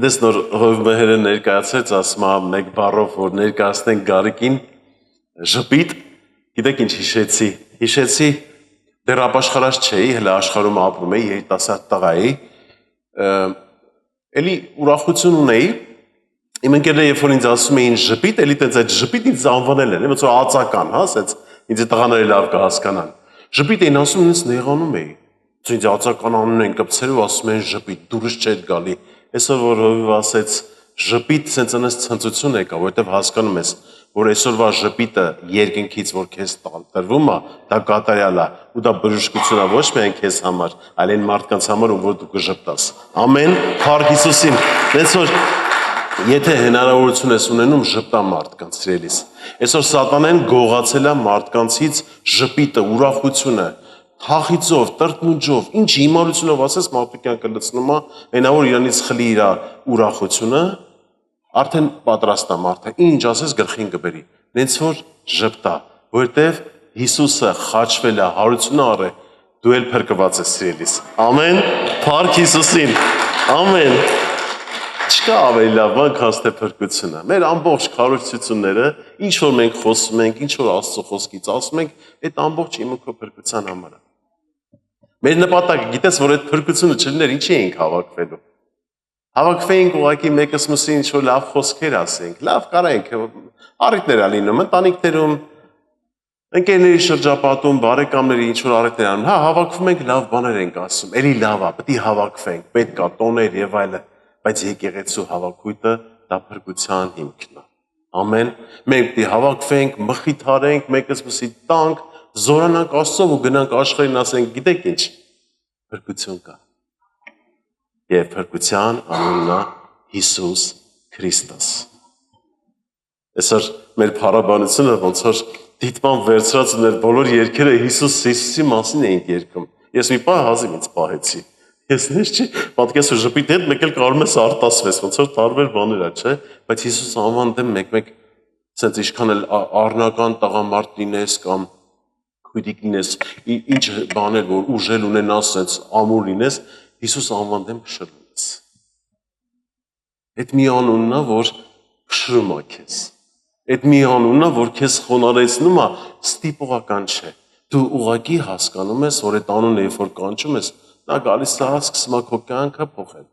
Գիտես նոր հովմեհերը ներկայացրեց ասմա մեկ բառով որ ներկայացնենք Գարիկին ժպիտ գիտեք ինչ հիշեցի դեռ ապաշխարած չէի հələ աշխարհում ապրում էի երիտասարդ տղա էի էլի ուրախություն ունեի իմ ընկերները երբ որ ինձ ասում էին ժպիտ էլի տենց այդ ժպիտ ինձ անվանել են ոնց որ ածական հա ասեց ինձ տղաները լավ կհասկանան ժպիտ էին ասում ինձ նեղանում էի ինձ ածական անուն են կպցրել ու ասում են ժպիտ դուրս չէր գալի այսօր որ հովիվ ասեց ժպիտ sense անես ցնծություն եկա որովհետև հասկանում ես որ այսօրվա ժպիտը երկնքից որ քեզ տրվում է դա կատարյալ է ու դա բժշկություն է ոչ միայն քեզ համար այլ այն մարդկանց համար ում որ դու կժպտաս ամեն փառք Հիսուսին դες որ եթե հնարավորություն ես ունենում ժպտա մարդկանց սիրելիս այսօր սատանեն գողացել է մարդկանցից ժպիտը ուրախությունը Հախիծով, տրտմունջով, ինչ հիմարությունով ասես մարդու կյանքը լցնում է, այնա որ իրանից խլի իր ուրախությունը, արդեն պատրաստ է մարդը, ինչ ասես գլխին կբերի, նենց որ ժպտա, որտև Հիսուսը խաչվել է, հարությունը առ է, դու էլ փրկված ես սիրելիս։ Ամեն, փառք Հիսուսին։ Ամեն։ Չկա ավելի լավ բան, քան թե փրկությունը։ Մեր ամբողջ քարոզությունները, ինչ որ մենք խոսում ենք, ինչ որ Աստծո խոսքից ասում ենք, այդ ամբողջ իմը քո փրկության համար է։ Մեր նպատակը գիտես որ այդ փրկությունը չլիներ ինչի էինք հավաքվելու Հավաքվեինք ուղղակի մեկս մյուսի ինչ որ լավ խոսքեր ասենք լավ կարայինք առիթներ ա լինում ընտանիքներում ընկերների շրջապատում բարեկամների ինչ որ առիթներ անում հա հավաքվում ենք լավ բաներ ենք ասում էլի լավ է պետք է հավաքվենք պետք է տոներ եւ այլը բայց եկեղեցու հավաքույթը դա փրկության հիմքն է ամեն մենք պետք է հավաքվենք մխիթարենք մեկս մյուսի տանք Զորանանք Աստծով ու գնանք աշխարհին ասենք գիտեք ինչ փրկություն կա եւ փրկության անունն է Հիսուս Քրիստոս Այսօր մեր փառաբանությունը ոնց որ դիտման վերցրած ուներ բոլոր երգերը Հիսուսի մասին էինք երգում ես մի պահ հազիվ ինձ պահեցի ես նես չի պատկես ու ժպիտ հետ մեկ էլ կարող ես արտասվես ոնց որ տարբեր բաներ է չէ բայց Հիսուս անվան դեմ մեկ sense ինչքան էլ առնական տղամարդ լինես կամ Քույրիկ լինես, ինչ բաներ, որ ուժել ունենաս, sense ամուր լինես, Հիսուս անվան դեմ փշրում ես։ Այդ մի անունն է, որ փշրում է քեզ։ Այդ մի անունն է, որ քեզ խոնարհեցնում է, ստիպողական չէ։ Դու ուղղակի հասկանում ես, որ այդ անունը երբ որ կանչում ես, նա գալիս է սկսում է քո կյանքը փոխել։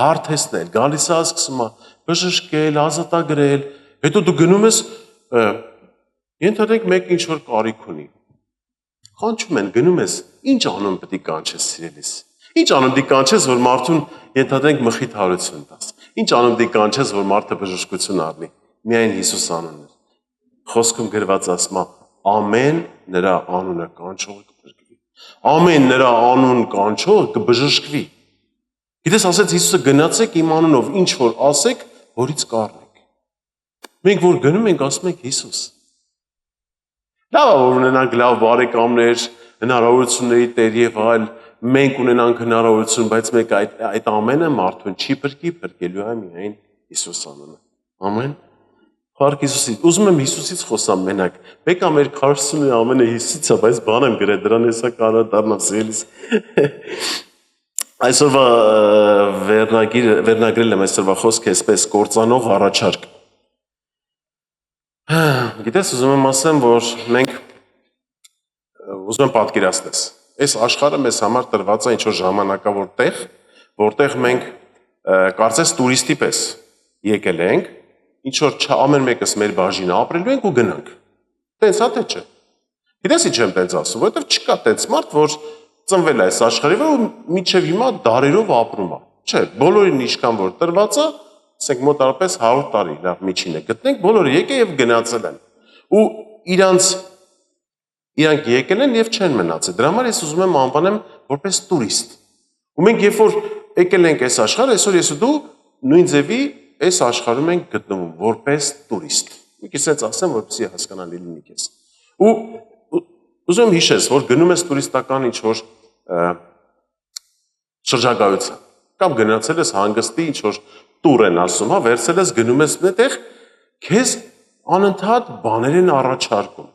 Հարթեցնել, գալիս է սկսում է բժշկել, ազատագրել։ Հետո դու գնում ես, ենթադրենք մեկ ինչ որ կարիք ունի։ Կանչում են գնում ես, ինչ անուն պետք է կանչես սիրելիս։ Ինչ անուն պետք է կանչես, որ մարդուն ենթադրենք մխիթարություն տաս։ Ինչ անուն պետք է կանչես, որ մարդը բժշկություն առնի։ Միայն Հիսուս անունն է։ Խոսքում գրված ասում է, ամեն նրա անունը կանչողը կփրկվի։ Ամեն նրա անուն կանչողը կբժշկվի։ Գիտես, ասեց Հիսուսը գնացեք իմ անունով ինչ որ ասեք, որից կառնեք։ Մենք որ գնում ենք, ասում ենք Հիսուս։ Լավ է որ ունենանք լավ բարեկամներ, հնարավորությունների տեր եւ այլ, մենք ունենանք հնարավորություն, բայց մեկ այդ ամենը մարդուն չի փրկի, փրկելու է միայն Հիսուս անունը։ Ամեն։ Փառք Հիսուսի։ Ուզում եմ Հիսուսից խոսամ մենակ։ Մեկը մեր քարոզությունը ամենը Հիսուսից է, բայց բան եմ գրել, դրան հեսա կարա դառնա սիրելիս։ Այսօրվա վերնագրել եմ այսօրվա խոսքը այսպես կործանող առաջարկ։ Գիտես, ուզում եմ ասեմ, որ մենք ուզում եմ պատկերացնես։ Այս աշխարհը մեզ համար տրված է ինչ-որ ժամանակավոր տեղ, որտեղ մենք կարծես տուրիստի պես եկել ենք, ինչ-որ ամեն մեկս մեր բաժինը ապրելու ենք ու գնանք։ Տենց է թե չէ։ Գիտես ինչ եմ տենց ասում, որովհետև չկա տենց մարդ, որ ծնվել է այս աշխարհի վրա ու մինչև հիմա դարերով ապրում է։ Չէ, բոլորին ինչքան որ տրված է ասենք մոտարապես 100 տարի լավ միջինը գտնենք, բոլորը եկել եւ գնացել են։ Ու իրանք եկել են եւ չեն մնացել։ Դրա համար ես ուզում եմ անվանեմ որպես տուրիստ։ Ու մենք երբ որ եկել ենք այս աշխարհը, այսօր ես ու դու նույն ձևի այս աշխարհում ենք գտնվում որպես տուրիստ։ Մի քիչ ասած ասեմ, որպեսզի հասկանալի լինի քեզ։ Ու ուզում եմ հիշես, որ գնում ես տուրիստական ինչ-որ շրջագայության կամ գնացել ես հանգստի ինչ-որ տուր են ասում, հա, վերցել ես գնում ես այդտեղ, քեզ անընդհատ բաներ են առաջարկում։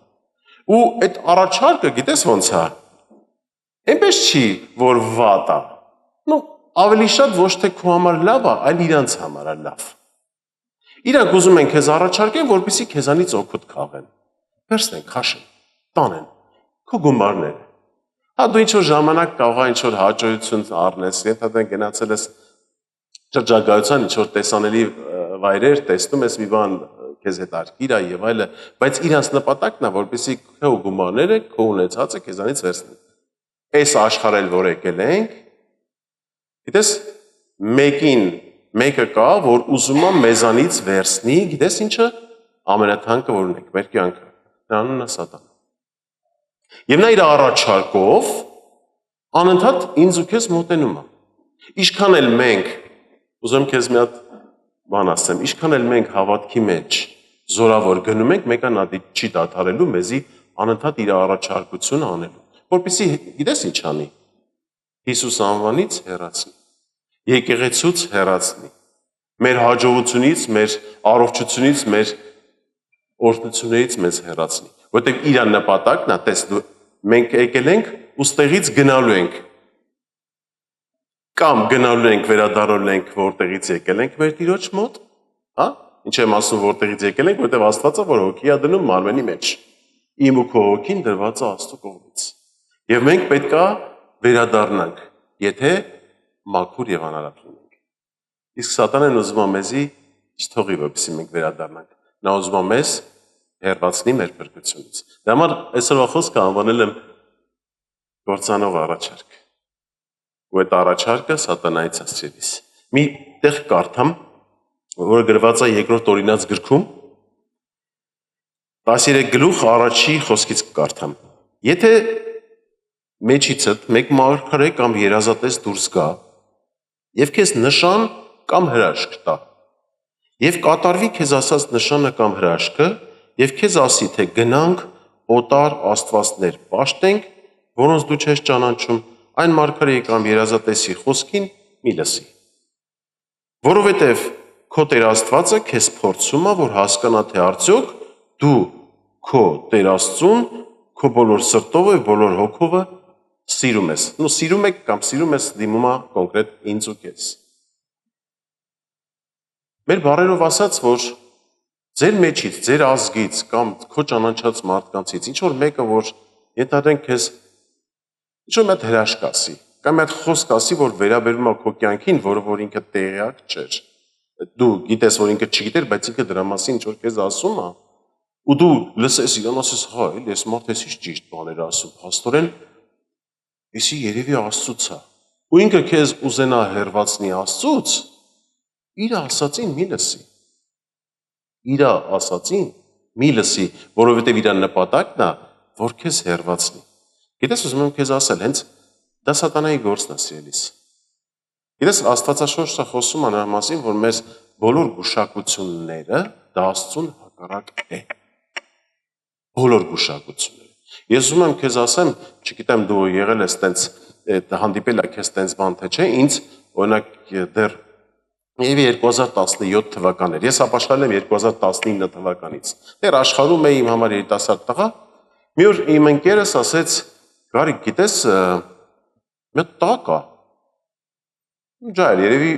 Ու այդ առաջարկը գիտես ոնց է։ Այնպես չի, որ վատ է։ Ну, ավելի շատ ոչ թե քո համար լավ է, այլ իրանց համար է լավ։ Իրանք ուզում են քեզ առաջարկեն, որպեսզի քեզանից օգուտ քաղեն։ Վերցնեն, քաշեն, տանեն քո գումարները։ Հա դու ինչ որ ժամանակ կարող է ինչ որ հաջողություն առնես, եթե գնացել ես շրջագայության ինչ որ տեսանելի վայրեր, տեսնում ես մի բան քեզ հետ արկիր է եւ այլը, բայց իրանց նպատակն է, որպեսզի քո գումարները, քո ունեցածը քեզանից վերցնեն։ Այս աշխարհել որ եկել ենք, գիտես, մեկը կա, որ ուզում է մեզանից վերցնի, գիտես ինչը, ամենաթանկը որ ունենք, մեր կյանքը, նրա անունն է Սատան։ Եվ նա իր առաջարկով անընդհատ ինձ ու քեզ մոտենում է։ Ինչքան էլ մենք, ուզում քեզ մի հատ բան ասեմ, ինչքան էլ մենք հավատքի մեջ զորավոր գնում ենք, մեկը նա չի դադարելու մեզի անընդհատ իր առաջարկությունը անելու, որպեսզի գիտես ինչ անի, Հիսուս անվանից հեռացնի, եկեղեցուց հեռացնի, մեր հաջողությունից, մեր առողջությունից, մեր օրհնություններից մեզ հեռացնի, որտեղ իր նպատակն է, տես դու մենք եկել ենք ու ստեղից գնալու ենք, կամ գնալու ենք վերադառնալու ենք որտեղից եկել ենք մեր Տիրոջ մոտ, հա? Ինչ եմ ասում որտեղից եկել ենք, որտեղ Աստվածը որ հոգի է դնում մարմնի մեջ։ Իմ ու քո հոգին դրված է Աստծո կողմից։ Եվ մենք պետք է վերադառնանք, եթե մաքուր եւ անարատ լինենք։ Իսկ Սատանեն ուզում է մեզի չթողի, որպեսզի մենք վերադառնանք։ Նա ուզում է մեզ հեռացնի մեր փրկությունից։ Դա համար այսօրվա խոսքը անվանել եմ կործանող առաջարկ։ Ու այդ առաջարկը Սատանայից ասցելիս։ Մի տեղ կարդամ, որը գրված է երկրորդ օրինաց գրքում 13 գլուխ առաջի խոսքից կարդամ։ Եթե մեջիցդ մեկ մարգարե կամ երազատես դուրս գա եւ քեզ նշան կամ հրաշք տա եւ կատարվի քեզ ասած նշանը կամ հրաշքը եւ քեզ ասի թե գնանք օտար աստվածներ պաշտենք, որոնց դու չես ճանաչում, այն մարգարեի կամ երազատեսի խոսքին մի լսի։ Որովհետեւ քո Տեր Աստվածը քեզ փորձում է, որ հասկանա թե արդյոք դու քո Տեր Աստծուն քո բոլոր սրտով եւ բոլոր հոգով սիրում ես։ Նու սիրում եք կամ սիրում ես դիմում է կոնկրետ ինձ ու քեզ։ Մեր բառերով ասած, որ ձեր մեջից, ձեր ազգից կամ քո ճանաչած մարդկանցից ինչ որ մեկը որ ենթադրենք քեզ ինչ որ մի հատ հրաշք ասի, կամ մի հատ խոսք ասի, որ վերաբերում է քո կյանքին, որը որ ինքը տեղյակ չէր։ Դու գիտես, որ ինքը չգիտեր, բայց ինքը դրա մասին ինչ որ քեզ ասում է, ու դու լսես իրան ասես, հա, էլի այս մարդը էսի ճիշտ բաներ ասում, փաստորեն էսի երևի Աստծուց է։ Ու ինքը քեզ ուզենա հեռացնի Աստծուց, իր ասածին մի լսի։ Իր ասածին մի լսի, որովհետև իր նպատակն է, որ քեզ հեռացնի։ Գիտես, ուզում եմ քեզ ասել, հենց դա Սատանայի գործն է, սիրելիս։ Գիտես, Աստվածաշունչը խոսում է նրա մասին, որ մեր բոլոր գուշակությունները դա Աստծուն հակառակ է։ Բոլոր գուշակությունները։ Ես ուզում եմ քեզ ասեմ, չգիտեմ դու եղել ես տենց հանդիպել եք ես տենց բան թե չէ, ինձ օրինակ դեռ Եվ 2017 թվականներ, ես ապաշխարել եմ 2019 թվականից, դեռ աշխարհում էի իմ համար երիտասարդ տղա, մի օր իմ ընկերս ասեց, Գարիկ, գիտես, մի տղա կա, ջայր, երևի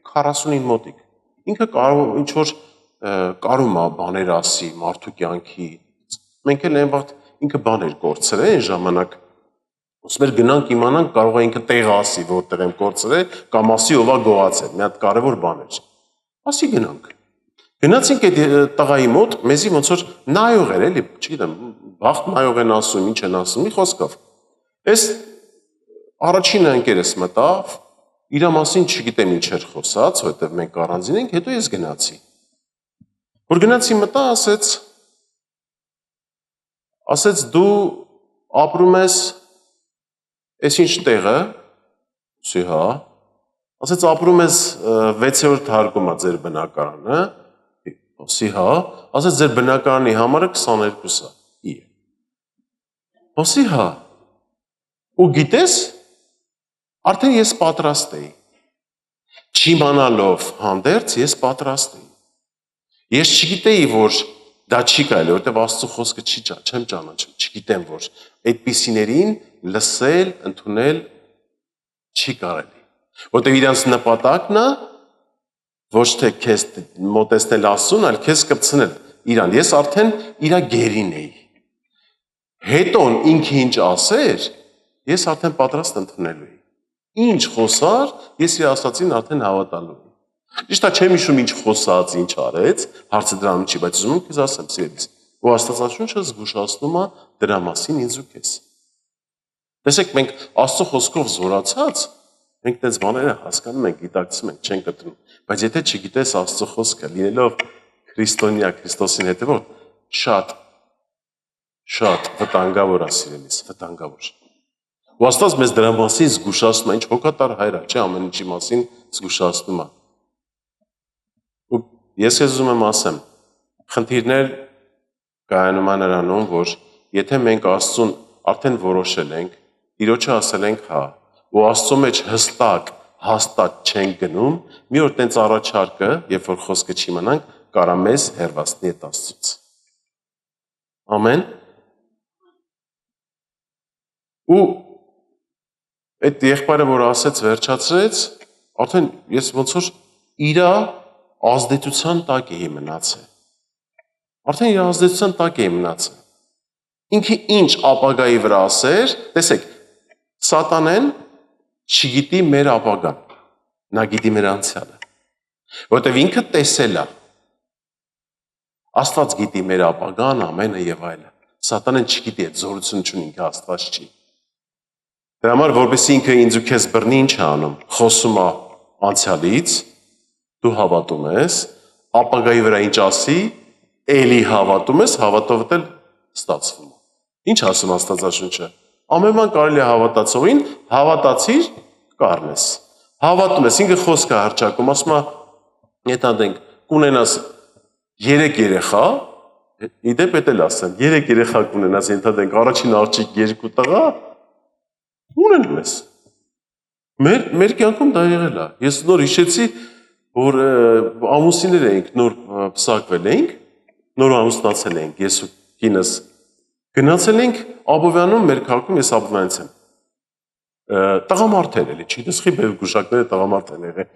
40-ին մոտիկ, ինքը կարող ինչ-որ կարում է բաներ ասի, մարդու կյանքի, մենք էլ այն վաղտ ինքը բաներ կորցրել այն ժամանակ, Ոսում էր գնանք իմանանք, կարող է ինքը տեղ ասի, որտեղ եմ կորցրել, կամ ասի ով է գողացել, մի հատ կարևոր բան էր։ Ասի գնանք։ Գնացինք այդ տղայի մոտ, մեզի ոնց որ նայող էր, էլի, չգիտեմ, բախտ նայող են ասում, ինչ են ասում, մի խոսքով։ Այս առաջինը ընկերս մտավ, իր մասին չգիտեմ ինչ էր խոսած, որտեղ մենք առանձին ենք, հետո ես գնացի։ Որ գնացի մտա, ասեց դու ապրում ես Այս ինչ տեղը, սի հա, ասեց ապրում ես 6-րդ հարկում է ձեր բնակարանը, սի հա, ասեց ձեր բնակարանի համարը 22 է, սի հա, ու գիտես, արդեն ես պատրաստ էի, չիմանալով հանդերձ ես պատրաստ էի, ես չգիտեի, որ դա չի կարելի, որտեղ Աստծո խոսքը չեմ ճանաչում, չգիտեմ, որ այդպիսիներին լսել, ընդունել չի կարելի։ Որտեղ իրանց նպատակն է ոչ թե քեզ մոտեցնել Աստծուն, այլ քեզ կպցնել իրան։ Ես արդեն իրա գերին էի։ Հետո ինքը ինչ ասեր, ես արդեն պատրաստ ընդունելու էի։ Ինչ խոսար, ես իր ասածին արդեն հավատալու էի։ Ճիշտ է, չեմ հիշում ինչ խոսած, ինչ արեց, հարցը դրանում չի, բայց ուզում եմ քեզ ասեմ, սիրելիս, ու Աստվածաշունչը զգուշացնում է դրա մասին ինձ ու քեզ։ Տեսեք, մենք Աստծո խոսքով զորացած, մենք դες բաները հասկանում ենք, գիտակցում ենք, չենք կտրում, բայց եթե չգիտես Աստծո խոսքը, լինելով քրիստոնյա, Քրիստոսին հետևորդ, շատ վտանգավոր է, սիրելիս, վտանգավոր։ Ու Աստված մեզ դրա մասին զգուշացնում է, ինչ հոգատար հայր է, չէ, ամեն ինչի մասին զգուշացնում է։ Ու ես ուզում եմ ասեմ, խնդիրներ կայանում է նրանում, որ եթե մենք Աստծուն արդեն որոշել ենք, Տիրոջը ասել ենք հա, ու Աստծո մեջ հաստատ չենք գնում, մի օր տենց առաջարկը, երբ որ խոսքը չի մնանք, կարա մեզ հեռացնի այդ Աստծուց։ Ամեն։ Ու այդ եղբայրը, որ ասեց, վերջացրեց, արդեն ես ոնց որ իրա ազդեցության տակ էի մնացել։ Արդեն իր ազդեցության տակ էի մնացել։ Ինքը ինչ ապագայի վրա ասեր, տեսեք, Սատանեն չգիտի մեր ապագան, նա գիտի մեր անցյալը, որտև ինքը տեսել է, Աստված գիտի մեր ապագան, ամենը եւ այլը, Սատանեն չգիտի, այդ զորություն չունի, ինքը Աստված չի։ Դրա համար, որպեսզի ինքը ինձ ու քեզ բռնի, ինչ է անում, խոսում է անցյալից, դու հավատում ես, ապագայի վրա ինչ ասի, էլի հավատում ես, հավատով էլ ստացվում է։ Ինչ ասում Աստվածաշունչը։ Ամեն բան կարելի է հավատացողին, հավատացիր, կառնես։ Հավատում ես, ինքը խոսք է հռչակում, ասում է, ենթադրենք, կունենաս 3 երեխա, իդեպ էդ էլ ասեմ, 3 երեխա կունենաս, ենթադրենք, առաջին աղջիկ 2 տղա, ունենում ես։ Մեր կյանքում դա եղել է։ Ես նոր հիշեցի, որ ամուսիններ էինք, նոր փսակվել էինք, նոր ամուսնացել էինք, ես ու կինս գնացել ենք Աբովյանում, մեր քաղաքում, ես Աբովյանից եմ։ Տղամարդ էր էլի, չգիտես բև գուշակները տղամարդ են եղել։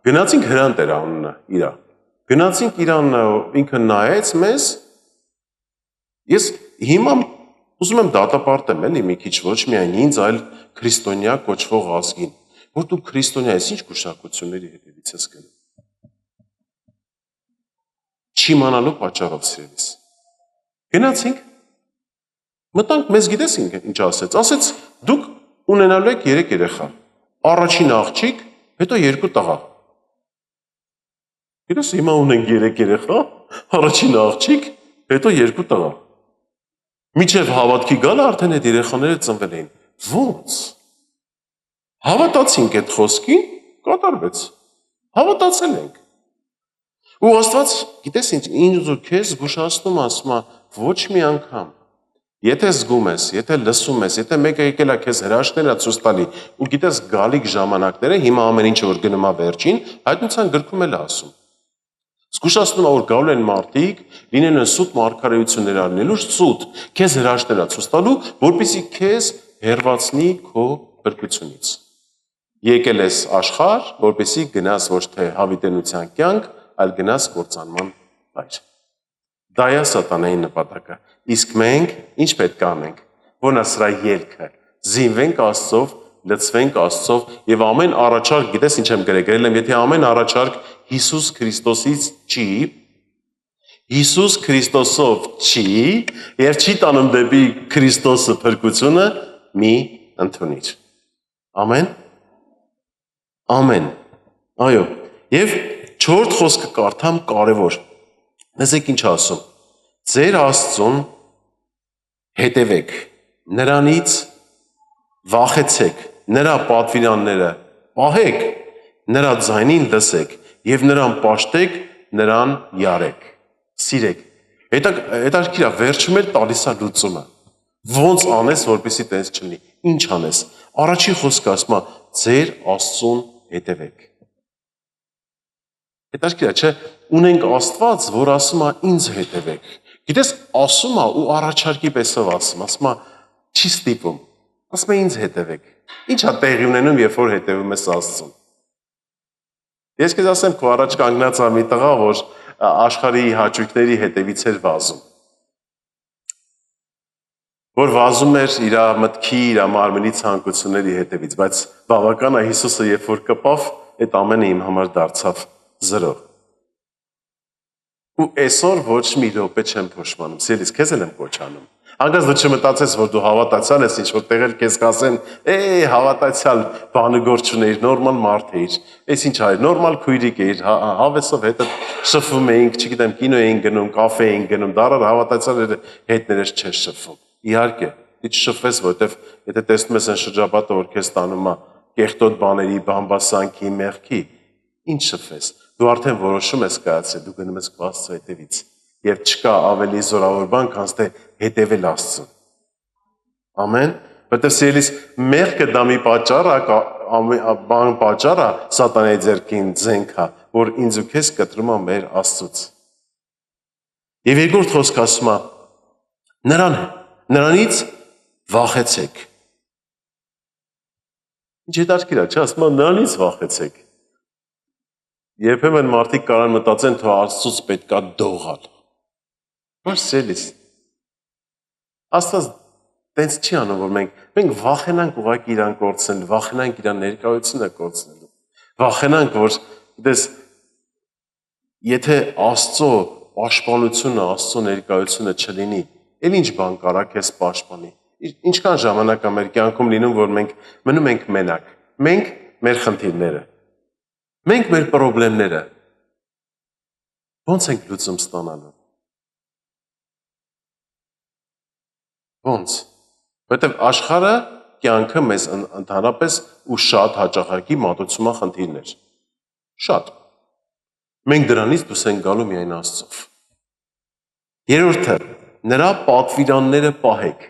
Գնացինք Հրանտ էր անունը իրա։ Գնացինք իրան, ինքը նայեց մեզ։ Ես հիմա ուզում եմ դատապարտեմ էլի մի քիչ, ոչ միայն ինձ, այլ քրիստոնյա կոչվող ազգին, որ դու քրիստոնյա ես, ինչ գուշակությունների հետևից ես գնում։ Չիմանալու պատճառով, սիրելիս։ Գնացինք, մտանք, մեզ գիտես ինչ ասեց, ասեց դուք ունենալու եք 3 երեխա, առաջին աղջիկ, հետո 2 տղա։ Գիտես հիմա ունենք 3 երեխա, առաջին աղջիկ, հետո 2 տղա։ Միջև հավատքի գալը արդեն այդ երեխաները ծնվել էին։ Ոնց։ Հավատացինք այդ խոսքին, կատարվեց։ Հավատացել ենք։ Ու Աստված, գիտես ինձ ու քեզ զգուշացնում ասում է, ոչ մի անգամ, եթե զգում ես, եթե լսում ես, եթե մեկը եկել է քեզ հրաշքներ է ցույց տալի, ու գիտես գալիք ժամանակները, հիմա ամեն ինչը որ գնում է վերջին, հայտնության գրքում էլ է ասում։ Զգուշացնում է, որ գալու են մարդիկ, լինեն են սուտ մարգարեություններ արնելու, սուտ, քեզ հրաշքներ է ցույց տալու, որպեսզի քեզ հեռացնի քո փրկությունից։ Եկել ես աշխարհ, որպեսզի գնաս ոչ թե հավիտենության կյանք, այլ գնաս կործանման վայր։ Դա է Սատանայի նպատակը։ Իսկ մենք ինչ պետք է անենք, որ նա սրա ելքը, զինվենք Աստծով, լցվենք Աստծով եւ ամեն առաջարկ, գիտես ինչ եմ գրել եմ, եթե ամեն առաջարկ Հիսուս Քրիստոսից չի, Հիսուս Քրիստոսով չի եւ չի տանում դեպի Քրիստոսը փրկությունը, մի ընդունիր։ Ամեն։ Ամեն։ Այո։ Եվ 4-րդ խոսքը կարդամ կարևոր։ Լսեք ինչ ասում։ Ձեր Աստծուն հետևեք, նրանից վախեցեք, նրա պատվիրանները պահեք, նրա ձայնին լսեք եւ նրան պաշտեք, նրան յարեք, սիրեք։ Հետաքրքիր է, վերջում էլ տալիս է լուծումը։ Ոնց անես, որպեսզի տես չլինի։ Ինչ անես։ Առաջին խոսքը ասում է, ձեր Աստծուն հետևեք։ Հետաքրքիր է, չէ՞, ունենք Աստված, որ ասում է ինձ հետևեք։ Գիտես, ասում է ու առաջարկի պես ասում է, չի ստիպում։ Ասում է ինձ հետևեք։ Ինչ է տեղի ունենում, երբ որ հետևում ես Աստծուն։ Ես քեզ ասեմ, քո առաջ կանգնած է մի տղա, որ աշխարհի հաճույքների հետևից էր վազում։ Որ վազում էր իր մտքի, իր մարմնի ցանկությունների հետևից, բայց բավական է Հիսուսը երբ որ կպավ, այդ ամենը իմ համար դարձավ 0։ Ու այսօր ոչ մի րոպե չեմ փոշմանում, սիրելիս, քեզ էլ եմ կոչանում։ Հանկարծ դու չմտածես, որ դու հավատացյալ ես, ինչ որ տեղել քեզ կասեն, հավատացյալ բանը գործ չուներ, նորմալ մարդ էիր։ Այս ինչ այր, նորմալ քույրիկ էիր, հավեսով հետը շփվում էինք, չգիտեմ, կինո էինք գնում, կաֆե էինք գնում, դարար հավատացյալ հետներս չես շփվում։ Իհարկե, դու չշփվես, որովհետև եթե տեսնում ես այն շրջապատը, որ քեզ տանում է կեղտոտ բաների, բամբասանքի, մեղքի, ինչ շփվես։ Դու արդեն որոշում ես կայացրել, դու գնում ես Աստծո հետևից, եւ չկա ավելի զորավոր բան, քան թե հետևել Աստծուն։ Ամեն, որտեղ սիրելիս մեղքը դա մի պատճառ է, բան պատճառ է սատանայի ձեռքին զենք է, որ ինձ ու քեզ կտրում է մեր Աստծուց։ Եվ երկրորդ խոսքը ասում է նրանից վախեցեք։ Ինչ հետաքրքիր է, չէ՞, ասում է նրանից վախեցեք։ Երբեմն մարդիկ կարան մտածեն, թե Աստծուց պետքա դողալ։ Ոչ սիրելիս։ Աստված տենց չի անում, որ մենք վախենանք ուղղակի իրան կորցնել, վախենանք իրան ներկայությունը կորցնելու։ Վախենանք, որ դες եթե Աստծո պաշտպանությունը, Աստծո ներկայությունը չլինի, էլ ինչ բան կարա քեզ պաշտպանի։ Ինչքան ժամանակ է մեր կյանքում լինում, որ մենք մնում ենք մենակ։ Մենք մեր խնդիրները։ Մենք մեր խնդիրները։ Ոնց ենք լուծում ստանալու։ Ոնց։ Որտեւ աշխարհը կյանքը մեզ ընդհանրապես ու շատ հաճախակի մատուցում է խնդիրներ։ Շատ։ Մենք դրանից դուրս ենք գալու միայն Աստծով։ Երրորդը, նրա պատվիրանները պահեք։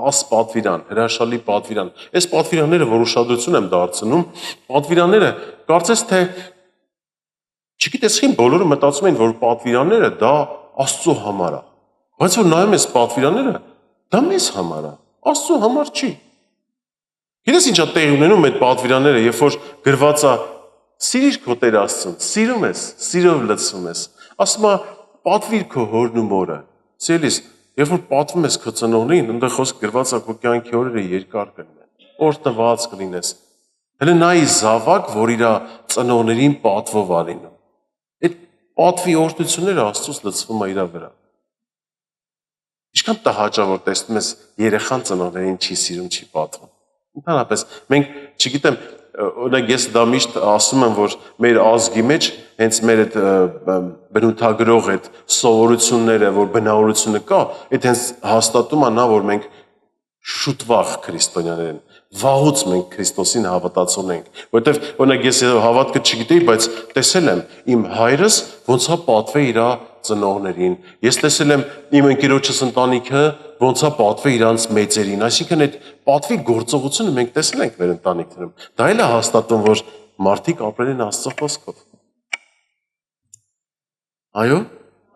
10 պատվիրան, հրաշալի պատվիրան։ Այս պատվիրանները, որ ուշադրություն եմ դարձնում, պատվիրանները կարծես թե չգիտես ին բոլորը մտածում են, որ պատվիրանները դա Աստծո համար է։ Բայց որ նայում ես պատվիրանները, դա մեզ համար է, Աստծո համար չի։ Գիտես ինչա տեղի ունենում այդ պատվիրանները, երբ որ գրված է սիրիր քո Տեր Աստծուն, սիրում ես, սիրով լցվում ես։ Ասում է պատվիր քո հորն ու մորը։ Սիրելիս, երբ որ պատվում ես քո ծնողներին, այնտեղ խոսք գրված է քո կյանքի օրերը երկար կլինեն, օրհնված կլինես։ Հələ նայի զավակ, որ իր ծնողներին պատվով ա լինում։ Այդ պատվի օրհնությունները Աստծուց լցվում է իր վրա։ Ինչքան տհաճավոր տեսնում ես երեխան ծնողներին չի սիրում, չի պատվում։ Ընդհանրապես մենք, չգիտեմ, օրինակ ես դա միշտ ասում եմ, որ մեր ազգի մեջ հենց մեր այդ բնութագրող այդ սովորությունները, որ բնավորությունը կա, այդ հենց հաստատում է նա, որ մենք շուտ վաղ քրիստոնյաներ են, վաղուց մենք Քրիստոսին հավատացող ենք, որովհետև օրինակ ես հավատքը չգիտեի, բայց տեսել եմ իմ հայրս ոնց է պատվել իր ծնողներին, ես տեսել եմ իմ ընկերոջս ընտանիքը ոնց է պատվել իրանց մեծերին, այսինքն այդ պատվի գործողությունը մենք տեսել ենք մեր ընտանիքներում, դա էլ է հաստատում, որ մարդիկ ապրել են Աստծո խոսքով։ Այո,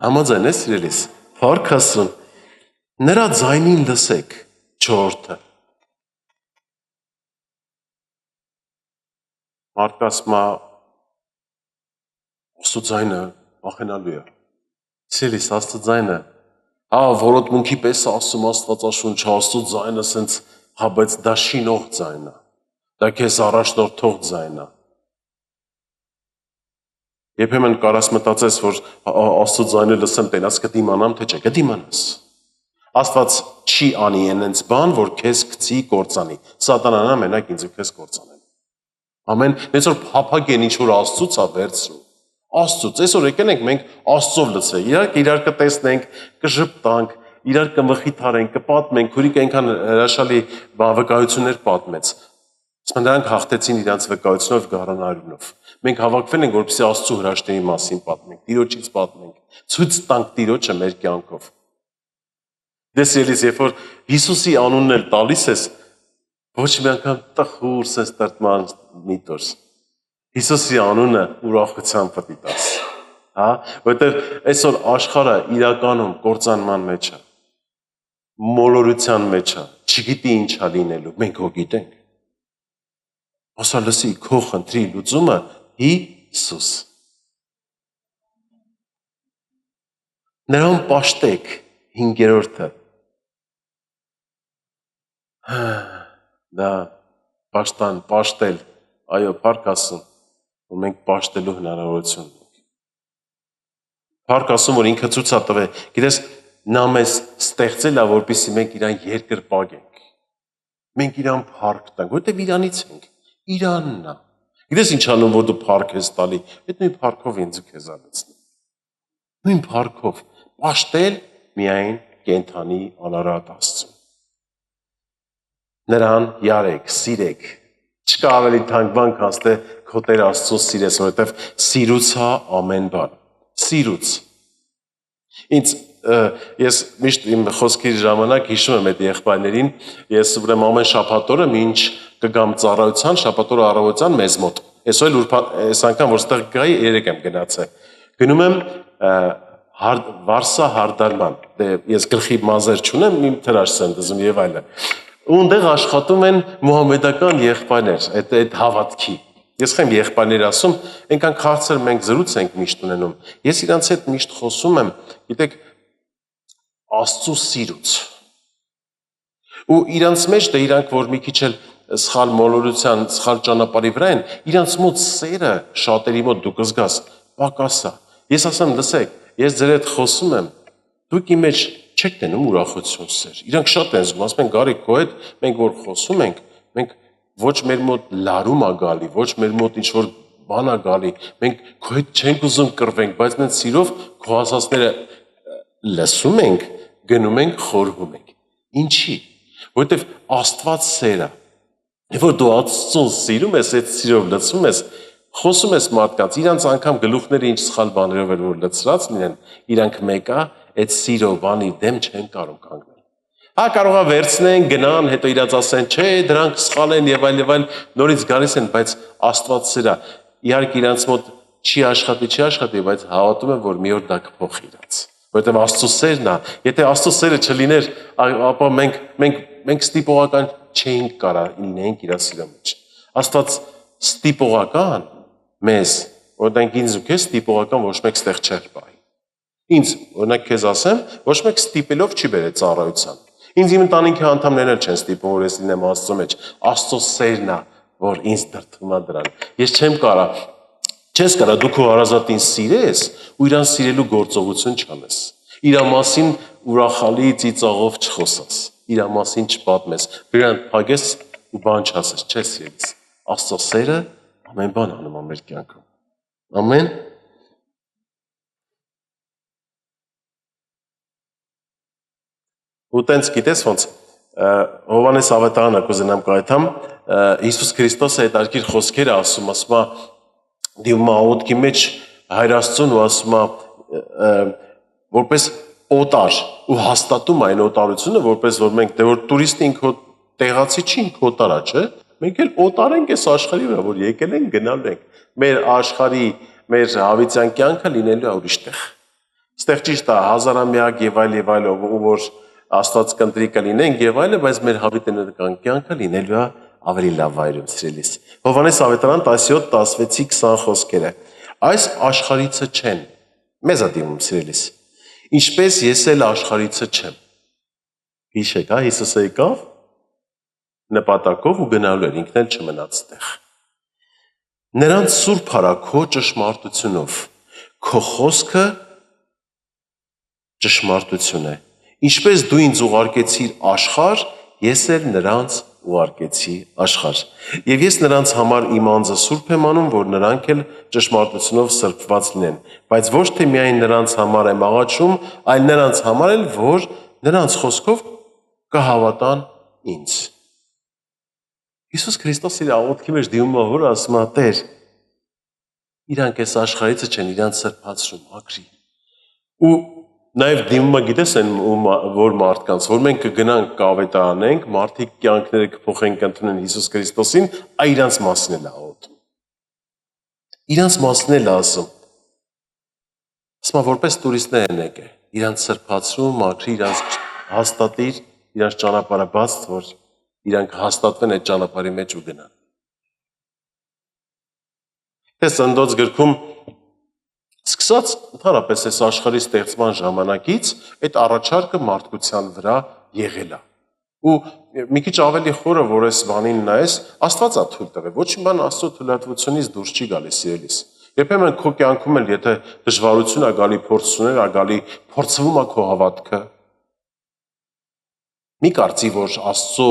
համաձայն ես սիրելիս, Փառք Աստծուն, նրա ձայնին լսեք, չորրորդը։ Մարդը ասում է, Աստծո ձայնը վախենալու է։ Սիրելիս, Աստծո ձայնը, որոտմունքի պես ասում Աստվածաշունչը, Աստծո ձայնը սենց, բայց դա շինող ձայն է, դա քեզ առաջնորդող ձայն է։ Երբեմն կարաս մտածես, որ Աստծո ձայնը լսեմ, տենաս կդիմանամ, թե չէ, կդիմանաս։ Աստված չի անի այնց բան, որ քեզ գցի կործանի։ Սատանան է մենակ ինձ ու քեզ կործանել։ Ամեն, այսօր փափագ են ինչ որ Աստծուց է վերցրու։ Աստծուց, այսօր եկել ենք մենք Աստծով լսել։ Իհարկե իրար կտեսնենք, կժպտանք, իրար կմխիթարենք, կպատմենք, քուրիկը այնքան հրաշալի վկայություններ պատմեց։ Իսկ նրանք հաղթեցին իրանց վկայությունով գարանարյունով։ Մենք հավաքվել ենք, որպեսզի Աստծո հրաշքների մասին պատմենք, Տիրոջից պատմենք, ցույց տանք Տիրոջը մեր կյանքով։ Դες ելիս, երբ որ Հիսուսի անունն էլ տալիս ես, ոչ մի անգամ տխուր սես տրտման միտորս։ Հիսուսի անունը ուրախությամբ պետք է տաս։ Հա, որտեղ այսօր աշխարհը իրականում կործանման մեջ է։ մոլորության մեջ է, չգիտի ինչա լինելու, մենք հո գիտենք։ Ասա լսի, քո խնդրի լուծումը Հիսուս։ Նրան պաշտեք 5-րդը։ Դա պաշտել, այո, փառք Աստծուն, որ մենք պաշտելու հնարավորություն ունենք։ Փառք Աստծուն, որ ինքը ցույց է տվել, գիտես, նա մեզ ստեղծել է, որպեսզի մենք իրան երկրպագենք։ Մենք իրան փառք տանք, որտեղ իրանից ենք, իրանն է։ Գիտես ինչ անում, որ դու փառք ես տալի, այդ նույն փառքով ինձ ու քեզ անեցնի։ Նույն փառքով պաշտել միայն կենթանի անարատ Աստծուն։ Նրան յարեք, սիրեք։ Չկա ավելի թանկ բան, քան թե քո Տեր Աստծուն սիրես, որովհետև սիրուց է ամեն բան։ Սիրուց։ Ես միշտ իմ խոսքի ժամանակ հիշում եմ այդ եղբայրներին, ես ուրեմն ամեն շաբաթ օրը մինչ կգամ ծառայության, շաբաթ օրը առավոտյան մեզ մոտ։ Այսօր այս անգամ որ ստեղ գայի 3 եմ գնացել։ Գնում եմ Վարսա հարդարման։ Ես գլխի մազեր չունեմ, իմ թրաշս եմ դզում եւ այլն։ Ունդեղ աշխատում են մուհամեդական եղբայրներ, այդ հավատքի։ Ես խեմ եղբայրներ ասում, այնքան քաղցր մենք զրույց ենք միշտ ունենում։ Ես իրանց հետ միշտ խոսում եմ, գիտեք, Աստծո սիրուց։ Ու իրանց մեջ դե իրանք որ մի քիչ էլ սխալ մոլորության, սխալ ճանապարհի վրա են, իրանց մոտ սերը շատերի մոտ դուք զգաս, պակաս է։ Ես ասեմ, լսեք, ես ձեր հետ խոսում եմ, դուք իմ մեջ չեք տենում ուրախություն սեր։ Իրանք շատ են զգում, ասում են գարի քո հետ, մենք որ խոսում ենք, մենք ոչ մեր մոտ լարում է գալի, ոչ մեր մոտ ինչ որ բան է գալի, մենք քո հետ չենք ուզում կռվենք, բայց մենք սիրով քո ասածները լսում ենք, գնում ենք, խորհում ենք։ Ինչի՞։ Որովհետև Աստված սեր է։ Եվ որ դու Աստծուն սիրում ես, այդ սիրով լցում ես, խոսում ես մարդկանց, իրանց անգամ գլուխները ինչ սխալ բաներով էլ որ լցրած լինեն, իրանք մեկա այդ սիրո բանի դեմ չեն կարող կանգնել։ Հա կարող է վերցնեն, գնան, հետո իրաց ասեն, չէ, դրանք սխալ են եւ այլ, նորից գալիս են, բայց Աստված սեր է։ Իհարկե իրանց մոտ չի աշխատի, բայց հավատում եմ, որ մի օր դա կփոխի իրաց։ Որովհետև Աստծո սերն է։ Եթե Աստծո սերը չլիներ, ապա մենք ստիպողական չէինք կարա լինենք իր սիրո մեջ։ Աստված ստիպողական մեզ, որտեղ ինձ ու քեզ ստիպողական ոչ մեկ ստեղ չէր բայ։ Ինձ, օրինակ քեզ ասեմ, ոչ մեկ ստիպելով չի բերել ծառայության։ Ինձ իմ ընտանիքի անդամներն էլ չեն ստիպում, որ ես լինեմ Աստծո մեջ։ Աստծո սերն է, որ ինձ դրդում է դրան։ Ես չեմ կարա, չես կարա դու քո հարազատին սիրես ու իրան սիրելու գործողություն չանես։ Իր մասին ուրախալի ծիծաղով չխոսես, իր մասին չպատմես, վրան փագես ու բան չասես, չես սիրես։ Աստծո սերը ամեն բան անում է մեր կյանքում։ Ամեն։ Ու տենց գիտես ոնց Հովանես Ավետարանը կուզենամ կայթամ Հիսուս Քրիստոսը այդ արկիր խոսքերը ասում է դիվում է ոտքի մեջ Հայր Աստծուն ու ասում է որպես օտար ու հաստատում այն օտարությունը որպես որ մենք դե որ տուրիստին քո տեղացի չի քո օտարա չէ մենք էլ օտար ենք այս աշխարհի վրա որ եկել ենք գնալ ենք մեր աշխարհի մեր հավիտյան կյանքը լինելու է ուրիշ տեղ ստեղ ճիշտ է հազարամյակ եւ այլ որ Աստված կընտրի կլինենք եւ այլն, բայց մեր հավիտենական կյանքը լինելու է ավելի լավ վայրում, սիրելիս։ Հովանես Ավետարան 17:16-20 խոսքերը։ Այս աշխարհիցը չեն։ Մեզ է դիմում, սիրելիս։ Ինչպես ես էլ աշխարհիցը չեմ։ Հիշեք, հա, Հիսուսը եկավ նպատակով ու գնալու էր, ինքն էլ չմնաց տեղ։ Նրանց սուրբ արա քո ճշմարտությունով։ Քո խոսքը ճշմարտություն է։ Ինչպես դու ինձ ուղարկեցիր աշխարհ, ես էլ նրանց ուղարկեցի աշխարհ։ Եվ ես նրանց համար իմ անձը սուրբ եմ անում, որ նրանք էլ ճշմարտությունով սրբված լինեն, բայց ոչ թե միայն նրանց համար եմ աղաչում, այլ նրանց համար էլ, որ նրանց խոսքով կհավատան ինձ։ Հիսուս Քրիստոս իր աղոթքի մեջ դիմում է, որ ասում է, Տեր, իրանք այս աշխարհիցը չեն, իրանք սրբացրում, ակրի։ Ու նաև դիմումը գիտես են որ մարդկանց, որ մենք կգնանք կավետարանենք, մարդիկ կյանքները կփոխենք ընդունեն Հիսուս Քրիստոսին, այ իրանց մասին էլ աղոթում։ Իրանց մասին էլ ասում։ Ասում որպես տուրիստներ են եկել, իրանց սրբացրում, ակրի, իրանց հաստատիր իրանց ճանապարհը բաց, որ իրանք հաստատվեն այդ ճանապարհի մեջ ու գնան։ Այս Ծննդոց գրքում սկսած ընդհանրապես այս աշխարհի ստեղծման ժամանակից այդ առաջարկը մարդկության վրա եղել է։ Ու մի քիչ ավելի խորը, որ այս բանին նայես, Աստված է թույլ տվել, ոչ մի բան Աստծո թույլատվությունից դուրս չի գալիս, սիրելիս։ Երբեմն քո կյանքում էլ եթե դժվարություն ա գալի, փորձություններ ա գալի, փորձվում ա քո հավատքը, մի կարծի, որ Աստծո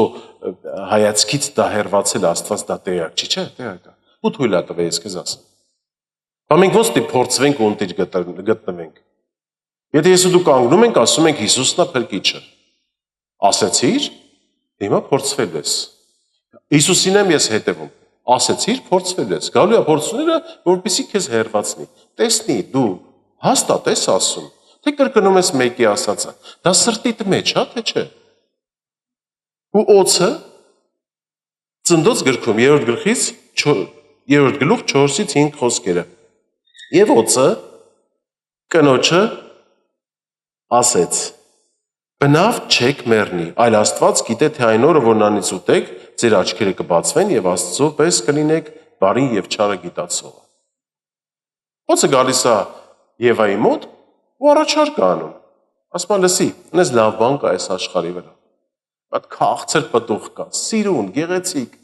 հայացքից դա հեռացել է, Աստված դա տեղյակ չի, չէ, տեղյակ է։ Ու թույլ ա տվել, ես քեզ ասեմ։ Բա մենք ոնց դի փորձվենք ու ընտիր գտնվենք։ Եթե ես ու դու կանգնում ենք, ասում ենք Հիսուսն է փրկիչը։ Ասեցիր, հիմա փորձվել ես։ Հիսուսին եմ ես հետևում։ Ասեցիր, փորձվել ես։ Գալու է փորձությունները, որպեսզի քեզ հերվածնի։ Տեսնի, դու հաստատ ես ասում, թե կրկնում ես մեկի ասածը։ Դա սրտիդ մեջ, հա, թե չէ։ Ու օծը Ծննդոց գրքում 3 գլուխ 4-ից 5 խոսքերը։ Եվ օծը կնոջը ասեց. Բնավ չեք մեռնի, այլ Աստված գիտե, թե այն օրը, որ նրանից ուտեք, ձեր աչքերը կբացվեն եւ Աստծո պես կլինեք բարին եւ չարը գիտացողը։ Օծը գալիս է Եվայի մոտ ու առաջարկ է անում։ Ասում է, լսի, այնպես լավ բան կա այս աշխարհի վրա։ Այդ քաղցր պտուղ կա, սիրուն, գեղեցիկ։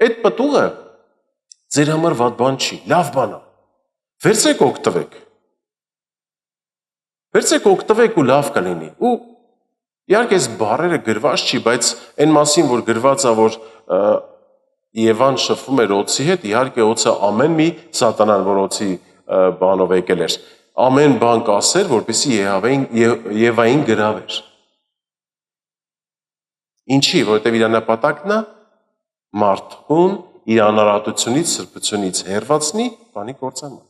Այդ պտուղը ձեր համար վատ բան չի, լավ բան է։ Վերցեք օգտվեք։ Վերցեք օգտվեք ու լավ կլինի։ Ու իհարկե այս բառերը գրված չի, բայց այն մասին, որ գրված է, որ Եվան շփվում էր օծի հետ, իհարկե օծը ամեն մի սատանան, որ օծի բանով եկել էր, ամեն բան կասեր, որպեսզի Եվային գրավեր։ Ինչի, որովհետև իր նպատակն է մարդուն իր անարատությունից, սրբությունից հեռացնի, բանի կործանման։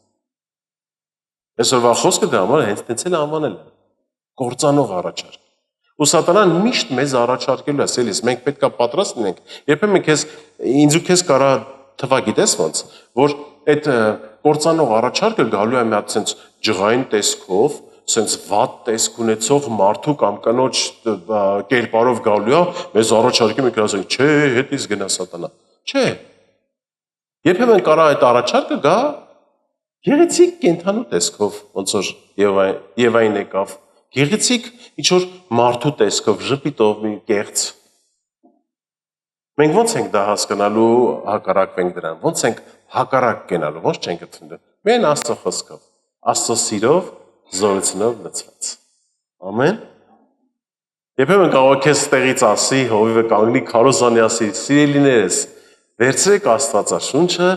Այսօրվա խոսքը դրա համար հենց տենց էլ անվանել է կործանող առաջարկ։ Ու սատանան միշտ մեզ առաջարկելու է, սելիս, մենք պետք է պատրաստ լինենք։ Երբեմն ինձ ու քեզ կարա թվա, գիտես ոնց, որ այդ կործանող առաջարկը գալու է մի հատ sense ջղային տեսքով, sense վատ տեսք ունեցող մարդու կամ կնոջ կերպարով գալու է, մեզ առաջարկում եք ասենք, չէ, հետից գնա սատանա։ Չէ։ Երբեմն կարա այդ առաջարկը գա գեղեցիկ կենթանու տեսքով, ոնց որ Եվային եկավ, գեղեցիկ ինչ-որ մարդու տեսքով, ժպիտով մի կեղծ։ Մենք ոնց ենք դա հասկանալու, հակառակվենք դրան, ոնց ենք հակառակ կենալու, ոնց չենք ընդունում։ Մեն Աստծո խոսքով, Աստծո սիրով, զորությունով լցված։ Ամեն։ Երբեմն կարող քեզ տեղից ասի, հովիվը կանգնի քարոզանի ասի, սիրելիներս, վերցրեք Աստվածաշունչը,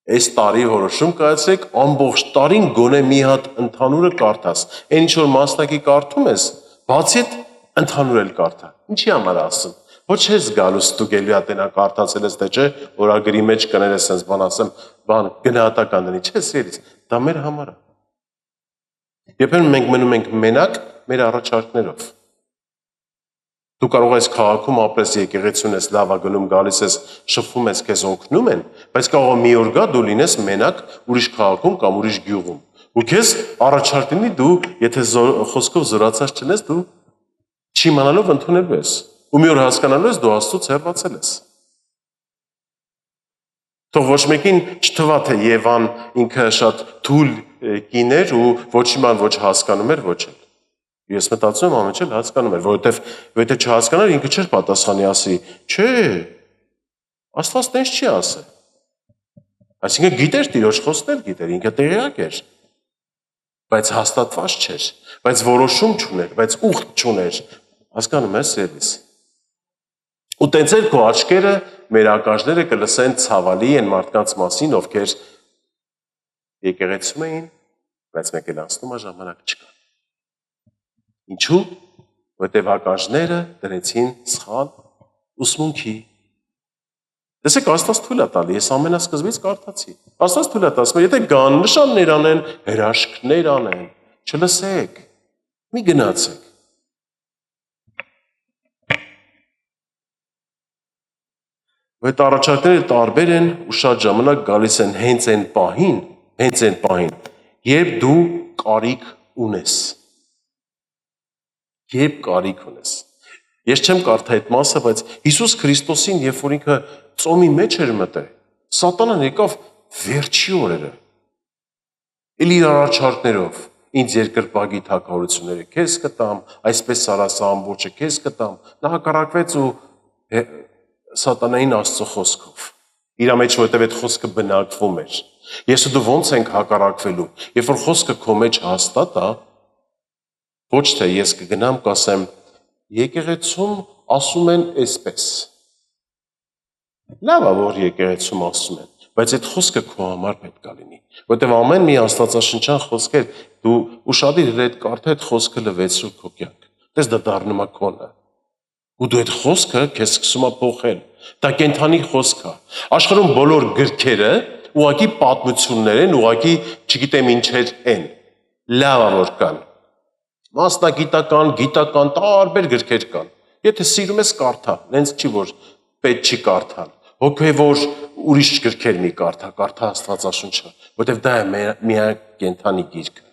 այս տարի որոշում կայացրեք, ամբողջ տարին գոնե մի հատ ընդհանուրը կարդաս։ Այն ինչ որ մասնակի կարդում ես, բացի այդ ընդհանուր էլ կարդա։ Ինչի համար ասում։ Ոչ ես գալուս դու գելի ատենա կարդացել ես թե չէ, օրագրի մեջ կներես sense բան ասեմ, բան գնահատական դնի, չէ, սիրելիս, դա մեր համար է։ Երբեմն մենք մնում ենք մենակ մեր առաջարկներով։ Դու կարող ես քաղաքում ապրես, եկեղեցուն ես, լավ է գնում, գալիս ես, շփվում ես, քեզ օգնում են, բայց կարող է մի օր գա դու լինես մենակ ուրիշ քաղաքում կամ ուրիշ գյուղում։ Ու քեզ առաջարկ լինի դու, եթե խոսքով զորացած չնես, դու չիմանալով ընդունելու ես։ Ու մի օր հասկանալու ես դու Աստծուց հեռացել ես։ Թող ոչ մեկին չթվա, թե Եվան ինքը շատ թույլ կին էր ու ոչ իման ոչ հասկանում էր, ոչ էլ։ Ես մտածում եմ ամեն ինչ հասկանում էր, որովհետև չհասկանար ինքը չէր պատասխանի ասի, չէ, Աստված տենց չի ասել։ Այսինքն գիտեր Տիրոջ խոսքն գիտեր, ինքը տեղյակ էր, բայց հաստատված չէր, բայց որոշում չուներ, բայց ուխտ չուներ, հասկանում ես սիրելիս։ Ու տենց էլ քո աչքերը, մեր ակաժները կլսեն ցավալի են մարդկանց մասին, ովքեր եկեղեցում էին, բայց մեկ էլ անցնում է ժամանակ չկա։ Ինչու՞, որտեղ ակաժները դրեցին սխալ ուսմունքի։ Տեսեք, Աստված թույլ է տալի, ես ամենասկզբից կարդացի։ Աստված թույլ է տալիս, եթե գան նշաններ անեն, հրաշքներ անեն, չլսեք, մի գնացեք։ Այդ առաջարկները տարբեր են ու շատ ժամանակ գալիս են հենց այն պահին, երբ դու կարիք ունես։ երբ կարիք ունես։ Ես չեմ կարդա այդ մասը, բայց Հիսուս Քրիստոսին, երբ որ ինքը ծոմի մեջ էր մտել, Սատանան եկավ վերջի օրերը։ Էլ իր առաջարկներով, ինձ երկրպագի թագավորությունները քեզ կտամ, այսպես Սարասա ամբողջը քեզ կտամ, նա հակառակվեց ու Սատանային Աստծո խոսքով։ Իր մեջ որտեղ այդ խոսքը բնակվում էր։ Ես ու դու ոնց ենք հակառակվելու, երբ որ խոսքը քո մեջ հաստատ է, ոչ թե ես կգնամ կասեմ, եկեղեցում ասում են այսպես։ Լավ է, որ եկեղեցում ասում են, բայց այդ խոսքը քո համար պետք է լինի, որտեղ ամեն մի աստվածաշնչյան խոսքեր դու ուշադիր այդ կարդա այդ խոսքը լվեցրու քո կյանք։ Տես դա դառնում է քոնը։ Ու դու այդ խոսքը քեզ սկսում է փոխել։ Դա կենթանի խոսք է։ Աշխարհում բոլոր գրքերը ուղղակի պատմություններ են, ուղղակի չգիտեմ ինչեր են։ Լավ է որ կան։ Մասնագիտական, գիտական տարբեր գրքեր կան։ Եթե սիրում ես կարդա, նենց չի որ պետք չի կարդալ։ Հոգևոր ուրիշ գրքեր մի կարդա, կարդա Աստվածաշունչը, որտեղ դա է միակ կենթանի գիրքը։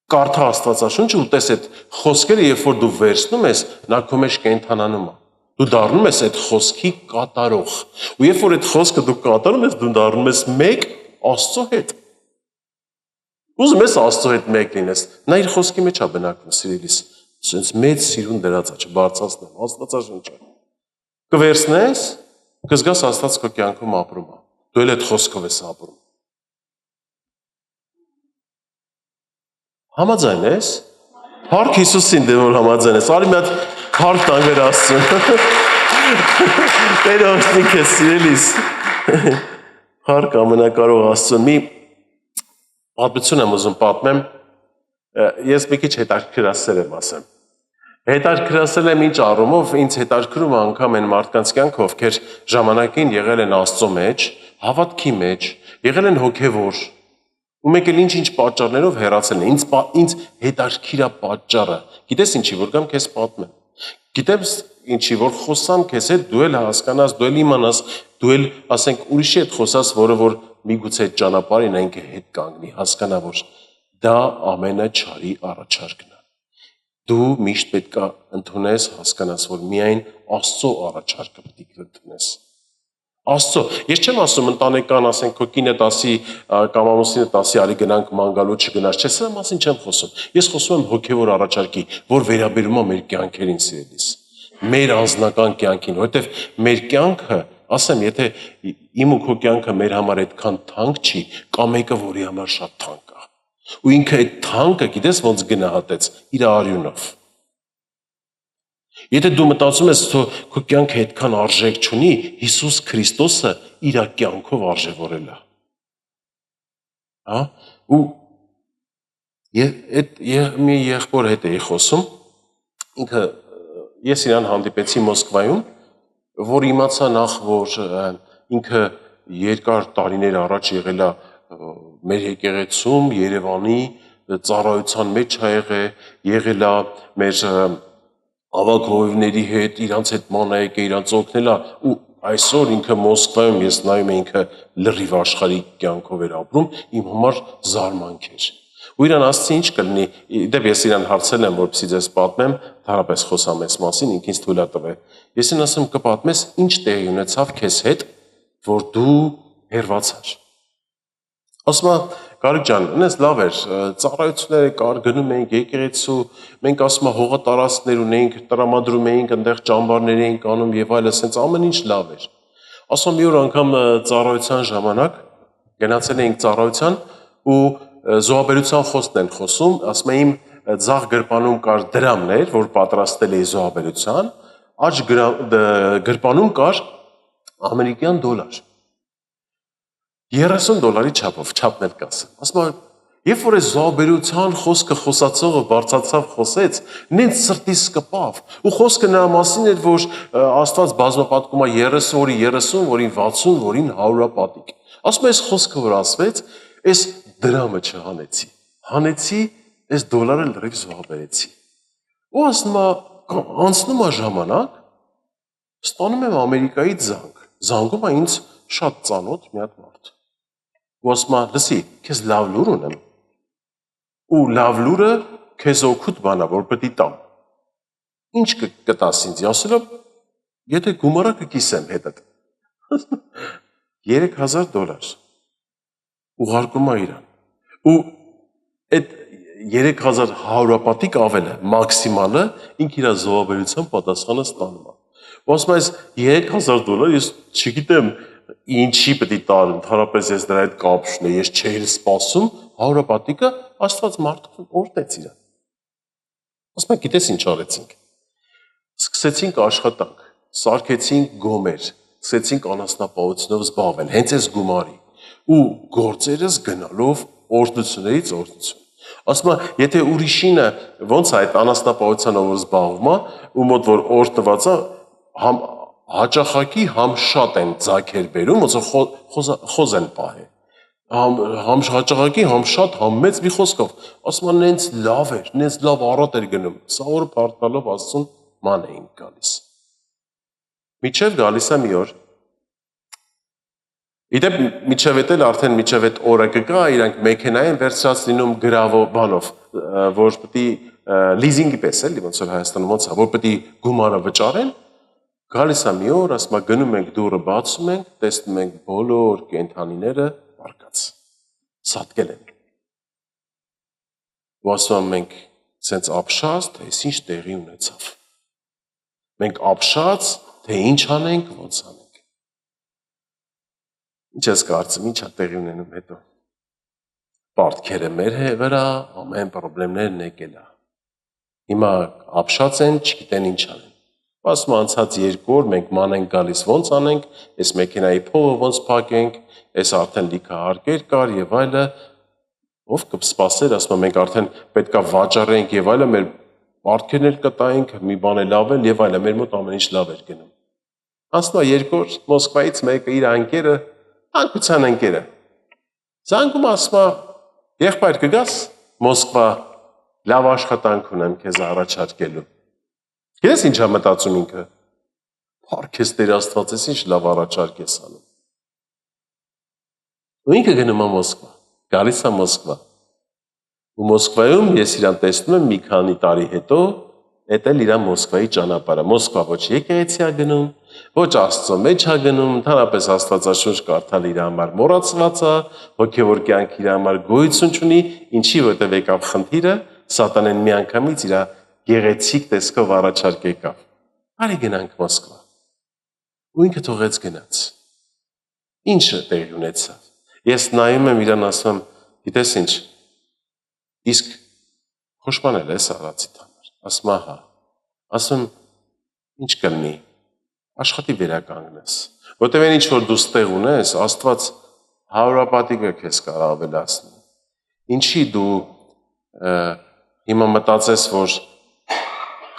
Կարդա Աստվածաշունչը ու տես այդ խոսքերը, երբ որ դու վերցնում ես, նա քո մեջ կենթանանում է։ Դու դառնում ես այդ խոսքի կատարող։ Ու երբ որ այդ խոսքը դու կատարում ես, դու դառնում ես մեկ Աստծո հետ։ Ուզում ես Աստծո հետ մեկ լինես, նա իր խոսքի մեջ է բնակվում, սիրելիս, ասենց մեծ սիրուն դրած է, չբարձրացնեմ, Աստվածաշունչը։ Կվերցնես, կզգաս Աստված քո կյանքում ապրում է։ Դու էլ այդ խոսքով ես ապրում։ Համաձայն ես։ Փառք Հիսուսին, դե որ համաձայն ես։ Արի մի հատ փառք տանք մեր Աստծուն։ Տեր օրհնի քեզ, սիրելիս։ Փառք ամենակարող Աստծուն։ Մի պատմություն եմ ուզում պատմեմ։ Ես մի քիչ հետաքրքրասեր եմ ասեմ։ Հետաքրքրասեր եմ ինչ առումով, ինձ հետաքրքրում է անգամ այն մարդկանց կյանքը, ովքեր ժամանակին եղել են Աստծո մեջ, հավատքի մեջ, եղել են հոգևոր, ու մեկ էլ ինչ-ինչ պատճառներով հեռացել են։ Ինձ հետաքրքիր է պատճառը։ Գիտես ինչի, որ կամ քեզ պատմեմ։ Գիտես ինչի, որ խոսամ քեզ հետ, դու էլ հասկանաս, դու էլ իմանաս, դու էլ ասենք ուրիշի հետ խոսաս, որը որ միգուցե այդ ճանապարհին այն հետ կանգնի, հասկանա, որ դա ամենը չարի առաջարկն է։ Դու միշտ պետք է ընդունես, հասկանաս, որ միայն Աստծո առաջարկը պետք է ընդունես։ Աստծո, ես չեմ ասում ընտանեկան, ասենք քո կինը տասի կամ ամուսինը տասի արի գնանք ման գալու չգնաս, չէ՞, սա մասին չեմ խոսում։ Ես խոսում եմ հոգևոր առաջարկի, որ վերաբերում է մեր կյանքերին, սիրելիս։ Մեր անձնական կյանքին, որովհետև մեր կյանքը, ասեմ, եթե իմ ու քո կյանքը մեր համար այդքան թանկ չի, կա մեկը, որի համար շատ թանկ է։ Ու ինքը այդ թանկը, գիտես ոնց գնահատեց իր արյունով։ Եթե դու մտածում ես, թե քո կյանքը այդքան արժեք չունի, Հիսուս Քրիստոսը իր կյանքով արժևորել է։ Հա? Ու մի եղբոր հետ էի խոսում, ինքը ես իրան հանդիպեցի Մոսկվայում, որ իմացա նախ, որ ինքը երկար տարիներ առաջ եղել է մեր եկեղեցում, Երևանի ծառայության մեջ եղել է մեր ավագ հովիվների հետ, իրանց հետ մանա եկե, իրանց օգնել է, ու այսօր ինքը Մոսկվայում ես նայում եմ ինքը լրիվ աշխարհի կյանքով էր ապրում, իմ համար զարմանք էր։ Ու իրան ասացի ինչ կլինի, դեպ ես իրան հարցել եմ, որպեսզի ձեզ պատմեմ, դարապես խոսամ այս մասին, ինքն ինձ թույլ է տվել։ Ես իրան ասում կպատմես ինչ տեղի ունեցավ քեզ հետ, որ դու հերվացար։ Ասում է Գարիկ ջան, այնպես լավ էր, ծառայությունները կար, գնում էինք եկեղեցու, մենք ասում հողատարածքներ ունեինք, տրամադրում էինք, այնտեղ ճամբարներ էինք անում եւ այլն, ասենց ամեն ինչ լավ էր։ Ասում մի օր անգամ ծառայության ժամանակ գնացել էինք ծառայության ու զոհաբերության խոսքն են խոսում, ասում եմ ձախ գրպանում կար դրամներ, որ պատրաստել էի զոհաբերության, աջ գրպանում կար ամերիկյան դոլար։ $30 չափով, չափն էլ կասեմ։ Ասում եմ, երբ որ այս զոհաբերության խոսքը խոսացողը բարձրացավ խոսեց, նենց սրտիս կպավ, ու խոսքը նրա մասին էր, որ Աստված բազմապատկում է 30, որին 30, որին 60, որին 100 պատիկ։ Ասում եմ, այս խոսքը որ ասվեց, այս դրամը չհանեցի, հանեցի, այս դոլարը լրիվ զոհաբերեցի։ Ու ասում է, անցնում է ժամանակ, ստանում եմ Ամերիկայից զանգ, զանգում է ինձ շատ ծանոթ մի հատ մարդ։ Ու ասում է, լսի, քեզ լավ լուր ունեմ։ Ու լավ լուրը քեզ օգուտ բանա, որ պետք է տամ։ Ինչ կտաս ինձ, ասելով, եթե գումարը կկիսեմ հետդ։ $3000 ուղարկում է իրան։ Ու այդ 3000 հարյուրապատիկ ավելը, մաքսիմալը ինք իր զոհաբերության պատասխանը ստանում է։ Ու ասում է, $3000 ես չգիտեմ ինչի պետք է տալ, ընդհանրապես ես դրա հետ կապ չունեմ, ես չէի սպասում, հարյուրապատիկը Աստված մարդուն օրհնեց իրան։ Ասում է, գիտես ինչ արեցինք։ Սկսեցինք աշխատանք, սարքեցինք գոմեր, սկսեցինք անասնապահությունով զբաղվել, հենց այս գումարի, ու գործերս գնալով օրհնություններից օրհնություն։ Ասում է, եթե ուրիշինը ոնց է այդ անասնապահությանով որ զբաղվում է, ու մոտ որ օրհնված է, հաճախակի համ շատ են ձագեր բերում, ոնց խոզ են պահել։ Համ հաճախակի, համ շատ, համ մեծ մի խոսքով։ Ասում է, նենց լավ էր, նենց լավ առատ էր գնում։ Սա օրը բարդալով Աստծուն ման էինք գալիս։ Միջև գալիս է մի օր։ Իդեպ միջև էդ էլ արդեն միջև այդ օրը կգա, իրանք մեքենային վերցրած լինում գրավո բանով, որ պետք է լիզինգի պես էլի, ոնց որ Հայաստանում ոնց է, որ պետք է գումարը վճարեն, գալիս է մի օր, ասում է գնում ենք դուռը բացում ենք, տեսնում ենք բոլոր կենդանիները բարկած, սատկել են։ Ու ասում ենք մենք սենց ապշած, թե ինչ տեղի ունեցավ։ Մենք ապշած, թե ինչ անենք, ոնց անենք։ Ինչ ես կարծում, ինչ է տեղի ունենում հետո։ Պարտքերը մեր վրա, ամեն պրոբլեմներն եկել է։ Հիմա ապշած են, չգիտեն ինչ անեն։ Ասում անցած 2 օր մենք ման ենք գալիս ոնց անենք, այս մեքենայի փողը ոնց փակենք, այս արդեն լիքը հարկեր կար եւ այլը, ով կսպասեր, ասում մենք արդեն պետքա վաճառենք եւ այլը, մեր պարտքերն էլ կտայինք, մի բան էլ լավ էլ եւ այլը, մեր մոտ ամեն ինչ լավ էր գնում։ Ասում 2 օր Մոսկվայից մեկը իր անկերը, անկության անկերը։ Զանգում ասում եղբայր կգաս Մոսկվա, լավ աշխատանք ունեմ քեզ առաջարկելու։ Գիտես ինչ է մտածում ինքը։ Փառքես Տեր Աստված, ես ինչ լավ առաջարկ ես անում։ Ու ինքը գնում է Մոսկվա, գալիս է Մոսկվա։ Ու Մոսկվայում ես իրան տեսնում եմ մի քանի տարի հետո, էդ էլ իր Մոսկվայի ճանապարհը։ Մոսկվա ոչ եկեղեցի է գնում, ոչ Աստծո մեջ է գնում, ընդհանրապես Աստվածաշունչ կարդալ իր համար մոռացված է, հոգևոր կյանք իր համար գոյություն չունի, ինչի որտեղ եկավ խնդիրը, Սատանեն միանգամից իր գեղեցիկ տեսքով առաջարկ եկավ։ Արի գնանք Մոսկվա։ Ու ինքը թողեց գնաց։ Ինչը տեղի ունեցավ։ Ես նայում եմ իրան ասում, գիտես ինչ, իսկ խոշմանել ես արածիդ համար։ Ասում ահա։ Ասում ինչ կլինի, աշխատի վերականգնես։ Որտեղ ինչ որ դու ստեղ ունես, Աստված հարյուրապատիկը քեզ կարող ավելացնի։ Ինչի դու հիմա մտածես, որ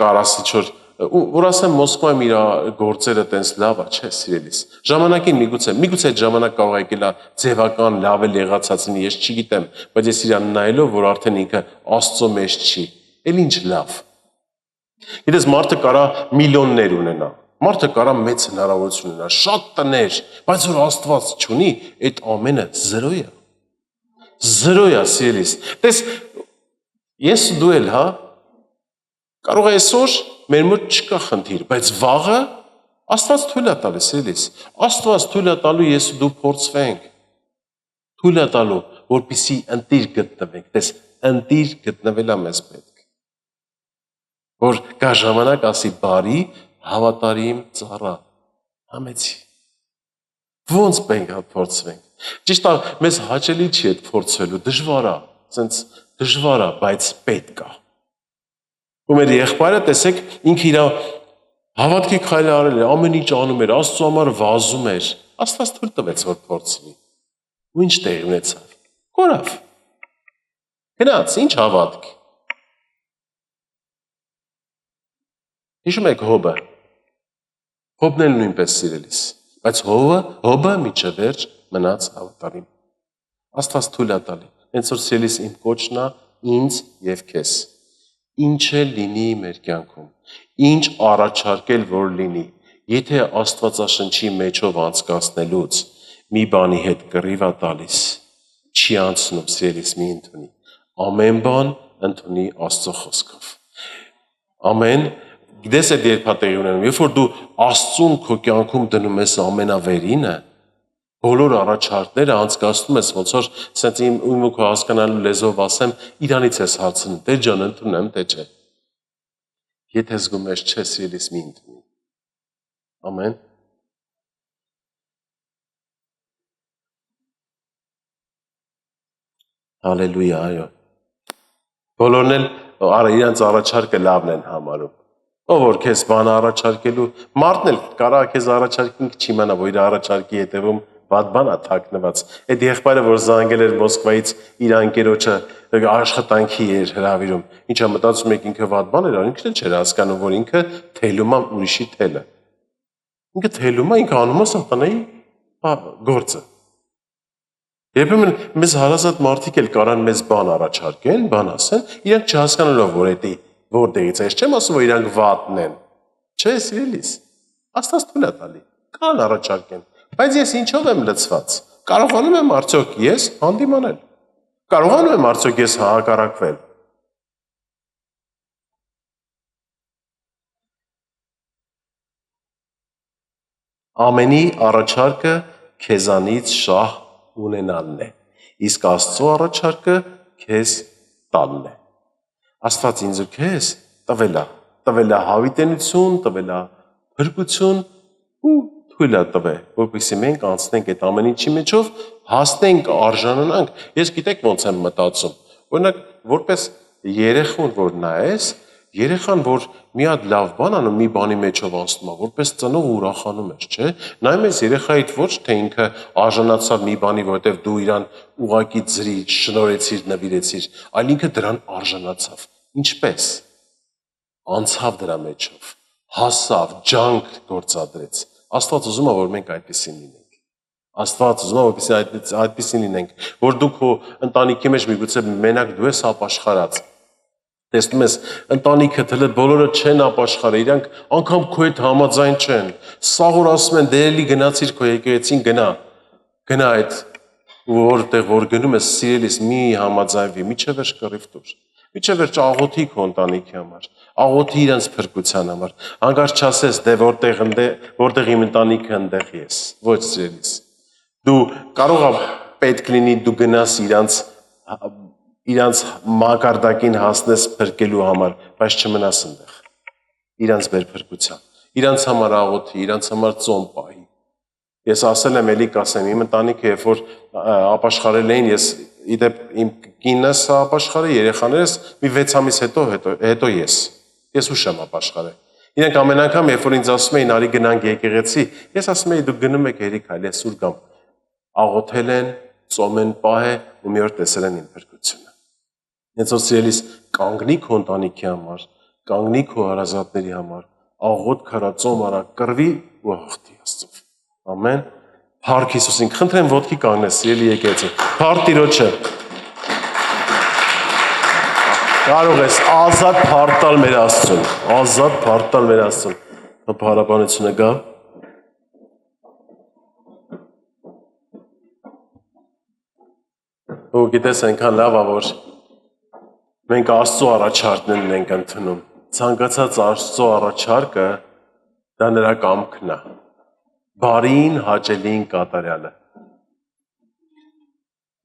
կարաս ինչ որ ասեմ Մոսկվայում իր գործերը տենց լավ է, չէ, սիրելիս։ Ժամանակին միգուցե այդ ժամանակ կարող է եկել ձևական լավ էլ եղածած լինի, ես չգիտեմ, բայց ես իրան նայելով, որ արդեն ինքը Աստծո մեջ չի, էլ ինչ լավ։ Գիտես, մարդը կարա միլիոններ ունենա, մարդը կարա մեծ հնարավորություն ունենա, շատ տներ, բայց որ Աստված չունի, այդ ամենը զրո է։ Զրո է, սիրելիս։ Տես, ես դու էլ, հա, կարող է այսօր մեր մոտ չկա խնդիր, բայց վաղը Աստված թույլ է տալիս, սիրելիս։ Աստված թույլ է տալու ես ու դու փորձվենք։ Թույլ է տալու, որպեսզի ընտիր գտնվենք։ Տես, ընտիր գտնվելա մեզ պետք։ Որ կա ժամանակ ասի բարի, հավատարիմ ծառա, համեցի։ Ոնց մենք փորձվենք։ Ճիշտ է, մեզ հաճելի չի այդ փորձվելու, դժվար է, սենց դժվար է, բայց պետք է։ Ու մեր եղբայրը տեսեք, ինքը իր հավատքի քայլը արել է, ամեն ինչ անում էր, Աստծո համար վազում էր, Աստված թույլ տվեց, որ փորձվի։ Ու ինչ տեղի ունեցավ։ Կորավ։ Գնաց, ինչ հավատք։ Հիշում եք Հոբը։ Հոբն էլ նույնպես սիրելիս, բայց Հոբը միջև վերջ մնաց հավատարիմ։ Աստված թույլ է տալի, հենց որ սիրելիս իմ կոչն է ինձ եւ քեզ։ Ինչ էլ լինի մեր կյանքում, ինչ առաջարկել որ լինի, եթե Աստվածաշնչի մեջով անցկացնելուց մի բանի հետ կռիվ է տալիս, չի անցնում սիրելիս մի ընդունի։ Ամեն բան ընդունի Աստծո խոսքով։ Ամեն գիտես այդ երբ տեղի ունենում, երբ որ դու Աստծուն քո կյանքում դնում ես ամենավերինը, բոլոր առաջարկները անցկացնում ես, ոնց որ սենց իմ ու քո հասկանալու լեզվով ասեմ, իրանից ես հարցնում, դե ջան, ընդունեմ, թե չէ։ Եթե զգում ես չէ, սիրելիս մի ընդունի։ Ամեն։ Հալելույա, այո։ Բոլորն էլ արա իրանց առաջարկը լավն են համարում։ Ով որ քեզ բան առաջարկելու, մարդն էլ կարա քեզ առաջարկին չիմանա, որ իր առաջարկի հետևում վատ բան է թաքնված։ Այդ եղբայրը, որ զանգել էր Մոսկվայից իր անկերոջը աշխատանքի էր հրավիրում, ինչա մտածում եք ինքը վատ բան էր, ինքն էլ չէր հասկանում, որ ինքը թելում է ուրիշի թելը։ Ինքը թելում է, ինքը անում է սատանայի գործը։ Երբեմն մեզ հարազատ մարդիկ էլ կարան մեզ բան առաջարկեն, բան ասեն, իրանք չհասկանալով, որ էդի որտեղից է, չեմ ասում, որ իրանք վատն են։ Չէ, սիրելիս, Աստված թույլ է տալի, կան առաջարկեն, բայց ես ինչով եմ լցված, կարողանում եմ արդյոք ես հանդիմանել, կարողանում եմ արդյոք ես հակառակվել։ Ամենի առաջարկը քեզանից շահ ունենալն է, իսկ Աստծո առաջարկը քեզ տալն է։ Աստված ինձ ու քեզ տվել է հավիտենություն, տվել է փրկություն ու թույլ է տվել, որպեսզի մենք անցնենք այդ ամեն ինչի մեջով, հասնենք, արժանանանք։ Ես գիտեք ոնց եմ մտածում։ Օրինակ, որպես երեխուն որ նայես, երեխան որ մի հատ լավ բան անում, մի բանի մեջով անցնում է, որպես ծնող ուրախանում ես, չէ՞։ Նայում ես երեխայիդ ոչ թե ինքը արժանացավ մի բանի, որովհետև դու իրան ուղակի ձրի, շնորհեցիր, նվիրեցիր, այլ ինքը դրան արժանացավ։ Ինչպես անցավ դրա մեջով, հասավ, ջանք գործադրեց։ Աստված ուզում է, որ մենք այդպեսին լինենք։ Աստված ուզում է, որպեսզի այդպեսին լինենք, որ դու քո ընտանիքի մեջ միգուցե մենակ դու ես ապաշխարած։ Տեսնում ես, ընտանիքը թելը բոլորը չեն ապաշխարը, իրանք անգամ քո հետ համաձայն չեն։ Սաղ որ ասում են դերելի գնացիր քո եկեղեցին գնա այդ որտեղ որ գնում ես սիրելիս մի համաձայնվի, միջև վերջ կռիվ տուր։ Միջև վերջ աղոթի քո ընտանիքի համար, աղոթի իրենց փրկության համար։ Հանկարծ չասես դե որտեղ իմ ընտանիքը այնտեղ ես։ Ոչ սիրելիս։ Դու կարող է պետք լինի դու գնաս իրանց մակարդակին հասնես փրկելու համար, բայց չմնաս այնտեղ։ Իրանց բեր փրկության։ Իրանց համար աղոթի, իրանց համար ծոմ պահի։ Ես ասել եմ, էլի կասեմ, իմ ընտանիքը երբ որ ապաշխարել էին, ես իդեպ իմ կինս ապաշխարել, երեխաներս մի 6 ամիս հետո ես ուշ եմ ապաշխարել։ Իրենք ամեն անգամ երբ որ ինձ ասում էին արի գնանք եկեղեցի, ես ասում էի դուք գնում եք հերիք այլ ես ուր գամ։ Աղոթել են, ծոմ են պահել ու մի օր տեսել են իմ փրկությունը։ Հենց որ սիրելիս կանգնի քո ընտանիքի համար, կանգնի քո հարազատների համար, աղոթ քարա, ծոմ արա, կռվի ու աղոթի Աստծով։ Ամեն։ Փառք Հիսուսին, խնդրեմ ոտքի կանգնես, սիրելի եկեղեցի։ Փառք Տիրոջը։ Կարող ես ազատ փառք տալ մեր Աստծուն, ազատ փառք տալ մեր Աստծուն։ Փառաբանությունը գա։ Ու գիտես այնքան լավ է, որ մենք Աստծո առաջարկներն ենք ընդունում։ Ցանկացած Աստծո առաջարկը դա նրա կամքն է։ Բարին, հաճելին կատարյալը։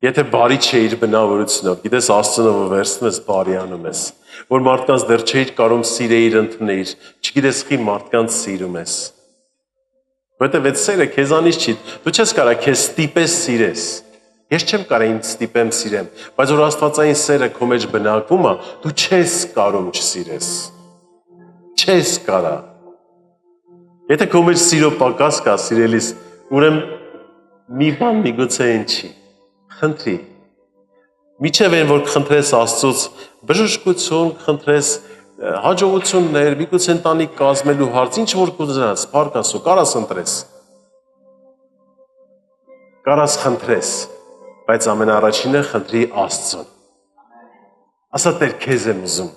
Եթե բարի չէիր բնավորությունով, գիտես Աստծունով վերցնում ես բարի անում ես, որ մարդկանց դեռ չէիր կարող սիրեիր ընդունել, չգիտես խի մարդկանց սիրում ես։ Որտեվ այդ սերը քեզանից չի, դու չես կարող քեզ ստիպես սիրես։ Ես չեմ կարող ինձ ստիպեմ սիրեմ, բայց որ աստվածային սերը քո մեջ բնակվում է, դու չես կարող չսիրես։ Չես կարող։ Եթե քո մեջ սիրո պակաս կա, սիրելիս, ուրեմն մի բան միգուցե ինչի։ Խնդրի։ Միջև այն որ խնդրես Աստծուց բժշկություն, խնդրես հաջողություններ, միգուցե ընտանիք կազմելու հարց, ինչ որ կուզենաս, փառք Աստծո, կարաս ընտրես։ Կարաս խնդրես, բայց ամենաառաջինը խնդրի Աստծուն։ Ասա Տեր, քեզ եմ ուզում։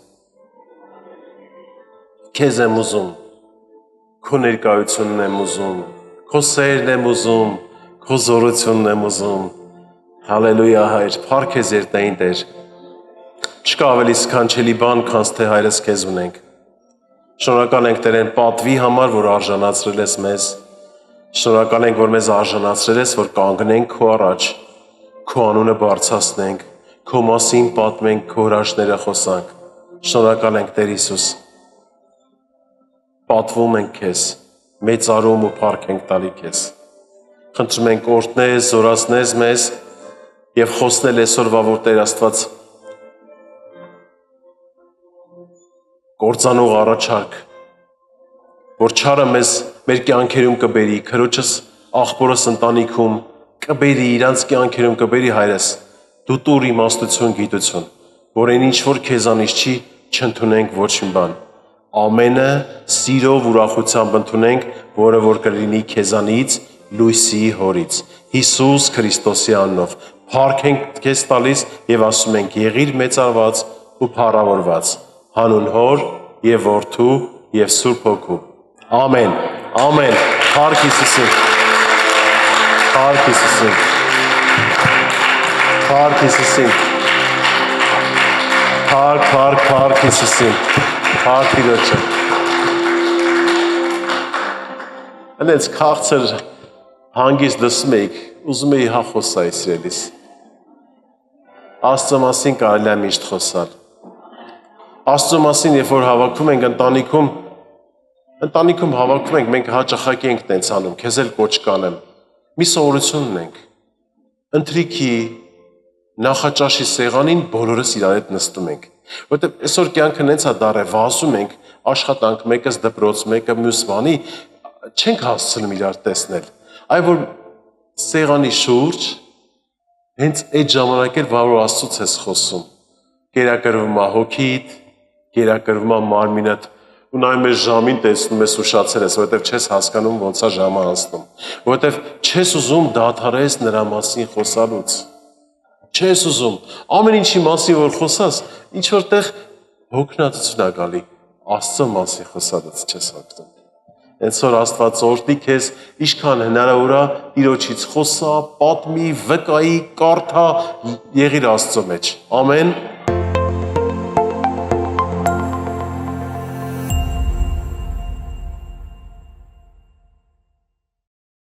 Քեզ եմ ուզում։ Քո ներկայությունն եմ ուզում, քո սերն եմ ուզում, քո զորությունն եմ ուզում։ Հալելույա, Հայր, փառք քեզ երթային Տեր։ Չկա ավելի սքանչելի բան, քան թե հայրս քեզ ունենք։ Շնորհակալ ենք Տերեն պատվի համար, որ արժանացրել ես մեզ։ Շնորհակալ ենք, որ մեզ արժանացրել ես, որ կանգնենք քո առաջ, քո անունը բարձրացնենք, քո մասին պատմենք, քո հրաշքները խոսանք։ Շնորհակալ ենք Տեր Հիսուս։ Պատվում ենք քեզ, մեծարում ու փառք ենք տալի քեզ։ Խնդրում ենք օրհնես, զորացնես մեզ եւ խոսնել այսօրվա, որ Տեր Աստված կործանող առաջարկ, որ չարը մեզ մեր կյանքերում կբերի, քրոջս աղբորս ընտանիքում կբերի, իրանց կյանքերում կբերի հայրս, դու տուր իմաստություն, գիտություն, որ այն ինչ որ քեզանից չի, չընդունենք ոչ մի բան։ Ամենը սիրով ուրախությամբ ընդունենք, որը որ կլինի քեզանից, լույսի հորից, Հիսուս Քրիստոսի անունով։ Փառք ենք քեզ տալիս եւ ասում ենք եղիր մեծարված ու փառավորված, հանուն Հոր եւ Որդու եւ Սուրբ Հոգու։ Ամեն, ամեն, փառք Հիսուսին, փառք Հիսուսին, փառք Հիսուսին, փառք Հիսուսին, փառք Տիրոջը։ Անենց քաղցր հանգիստ լսում եք, ուզում էի հա խոսայի սիրելիս։ Աստծո մասին կարելի է միշտ խոսալ։ Աստծո մասին, երբ որ հավաքում ենք ընտանիքում հավաքում ենք, մենք հաճախակի ենք տենց անում, քեզ էլ կոչ կանեմ։ Մի սովորություն ունենք։ Ընթրիքի նախաճաշի սեղանին բոլորս իրար հետ նստում ենք։ Որտեղ այսօր կյանքը նենց է դառել, վազում ենք, աշխատանք, մեկս դպրոց, մեկը մյուս բանի, չենք հասցնում իրար տեսնել։ Այ որ սեղանի շուրջ հենց այդ ժամանակ էր, որ Աստծուց ես խոսում։ Կերակրվում է հոգիդ, կերակրվում է մարմինդ, ու նայում ես ժամին, տեսնում ես ուշացել ես, որովհետև չես հասկանում ոնց է ժամը անցնում, որովհետև չես ուզում դադարես նրա մասին խոսալուց։ Չես ուզում, ամեն ինչի մասին որ խոսաս, ինչ որտեղ հոգնածություն է գալի, Աստծո մասին խոսալուց չես հոգնում։ Հենց որ Աստված օրհնի քեզ, ինչքան հնարավոր է Տիրոջից խոսա, պատմի, վկայի, կարդա, եղիր Աստծո մեջ։ Ամեն